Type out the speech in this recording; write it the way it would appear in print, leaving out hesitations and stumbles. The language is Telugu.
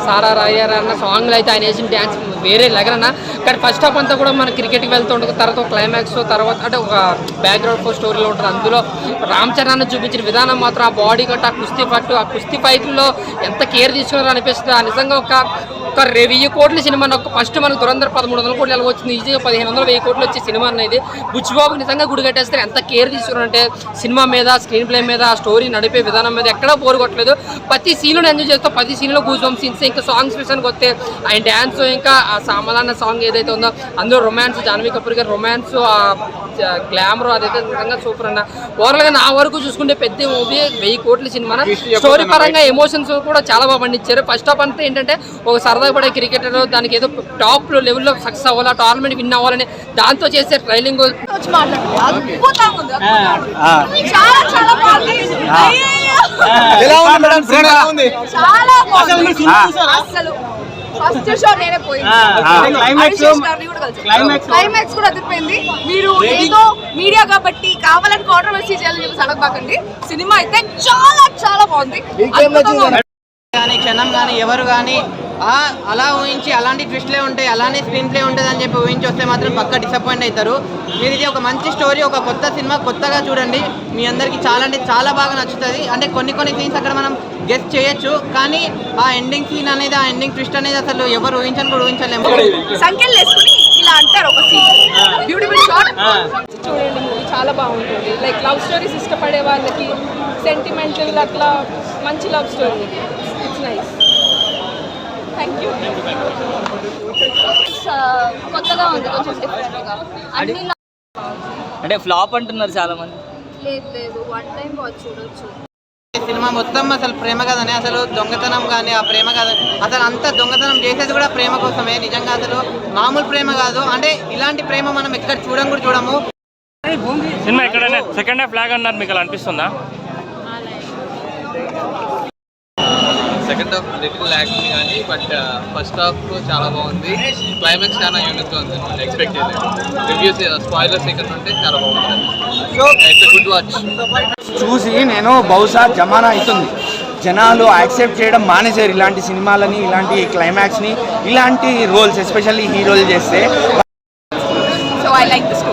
సారా రాయర్ అన్న సాంగ్లో అయితే ఆయన వేసిన డ్యాన్స్ వేరే లెగరన్న. కానీ ఫస్ట్ హాఫ్ అంతా కూడా మన క్రికెట్కి వెళ్తూ ఉంటుంది, తర్వాత క్లైమాక్స్ తర్వాత అంటే ఒక బ్యాక్గ్రౌండ్ స్టోరీలో ఉంటుంది. అందులో రామ్ చరణ్ చూపించిన విధానం మాత్రం ఆ బాడీ కట్, ఆ కుస్తీ పట్టు, ఆ కుస్తీ ఫైట్లో ఎంత కేర్ తీసుకున్నారో అనిపిస్తుంది. ఆ నిజంగా ఒక 1000 కోట్ల సినిమా ఫస్ట్ మనకు దురంధర్ 1300 కోట్లు ఎలా వచ్చింది, ఈజీగా 1500 1000 కోట్లు వచ్చే సినిమా అనేది బుచ్చిబాబు నిజంగా గుడి కట్టేస్తారు. ఎంత కేర్ తీసుకున్నారంటే సినిమా మీద, స్క్రీన్ ప్లే మీద, ఆ స్టోరీ నడిపే విధానం మీద ఎక్కడా బోర్ కొట్టలేదు. ప్రతి సీన్లో ఎంజాయ్ చేస్తాం, ప్రతి సీన్లో గూస్ బంప్స్. ఇంకా సాంగ్స్ విషయానికి వస్తే ఆయన డ్యాన్స్, ఇంకా ఆ సామలాన్న సాంగ్ ఏదైతే ఉందో అందులో రొమాన్స్, జాన్వీ కపూర్ గారి రొమాన్స్, ఆ గ్లామర్ అదైతే నిజంగా సూపర్ అన్న. ఓవరాల్గా నా వరకు చూసుకుంటే పెద్ద మూవీ 1000 కోట్ల సినిమా. స్టోరీ పరంగా ఎమోషన్స్ కూడా చాలా బాగా పండించారు. ఫస్ట్ హాఫ్ అంతా ఏంటంటే ఒక సరదా పడే క్రికెటర్ దానికి ఏదో టాప్ లెవెల్లో సక్సెస్ అవ్వాలి, టోర్నమెంట్ విన్ అవ్వాలని దాంతో చేసే ట్రైలింగ్ ఫస్ట్ షో నేనే పోయింది, క్లైమాక్స్ కూడా అదిరిపోయింది. మీరు ఏదో మీడియా కాబట్టి కావాలని కాంట్రవర్సీ చేయాలని చెప్పి అడగబాకండి. సినిమా అయితే చాలా చాలా బాగుంది. కానీ క్షణం కానీ ఎవరు కానీ అలా ఊహించి అలాంటి ట్విస్ట్లే ఉంటాయి, అలానే స్క్రీన్ ప్లే ఉంటుంది అని చెప్పి ఊహించి వస్తే మాత్రం పక్కా డిసప్పాయింట్ అవుతారు. మీరు ఇది ఒక మంచి స్టోరీ, ఒక కొత్త సినిమా, కొత్తగా చూడండి. మీ అందరికీ చాలా అంటే చాలా బాగా నచ్చుతుంది. అంటే కొన్ని సీన్స్ అక్కడ మనం గెస్ట్ చేయొచ్చు, కానీ ఆ ఎండింగ్ సీన్ అనేది, ఆ ఎండింగ్ ట్విస్ట్ అనేది అసలు ఎవరు ఊహించని కూడా ఊహించలేము. సంఖ్యలు వేసుకుని ఇలా అంటారు ఒక సీన్, బ్యూటిఫుల్ షాట్. చూడండి, మూవీ చాలా బాగుంటుంది. లైక్ లవ్ స్టోరీస్ ఇష్టపడే వాళ్ళకి, సెంటిమెంటల్ అట్లా మంచి love story. It's nice. Thank you. కొత్తగా ఉంది, కొంచెం డిఫరెంట్గా. అన్ని అంటే ఫ్లాప్ అంటున్నారు చాలా మంది. లేదు, వన్ టైం వాచ్ చూడొచ్చు. సినిమా మొత్తం అసలు ప్రేమ కదని, అసలు దొంగతనం కానీ ఆ ప్రేమ కాదు, అసలు అంత దొంగతనం చేసేది కూడా ప్రేమ కోసమే. నిజంగా అసలు మామూలు ప్రేమ కాదు. అంటే ఇలాంటి ప్రేమ మనం ఎక్కడ చూడము. సినిమా ఎక్కడైనా సెకండ్ హాఫ్ లాగ్ అన్నారు, మీకు అలా అనిపిస్తుందా? సెకండ్ హాఫ్ లిటిల్ లాగింగ్ కానీ, బట్ ఫస్ట్ హాఫ్ చాలా బాగుంది. క్లైమాక్స్ చాలా యూనిక్గా ఉంది, ఎక్స్పెక్ట్ చేయలేదు. రివ్యూస్ స్పాయిలర్స్ ఇక్కడ ఉంటే చాలా బాగుంటుంది. It's good watch. చూసి నేను బహుశా జమానా అవుతుంది, జనాలు యాక్సెప్ట్ చేయడం మానేశారు ఇలాంటి సినిమాలని, ఇలాంటి క్లైమాక్స్ని, ఇలాంటి రోల్స్ ఎస్పెషల్లీ హీరోలు చేస్తే. So I like this.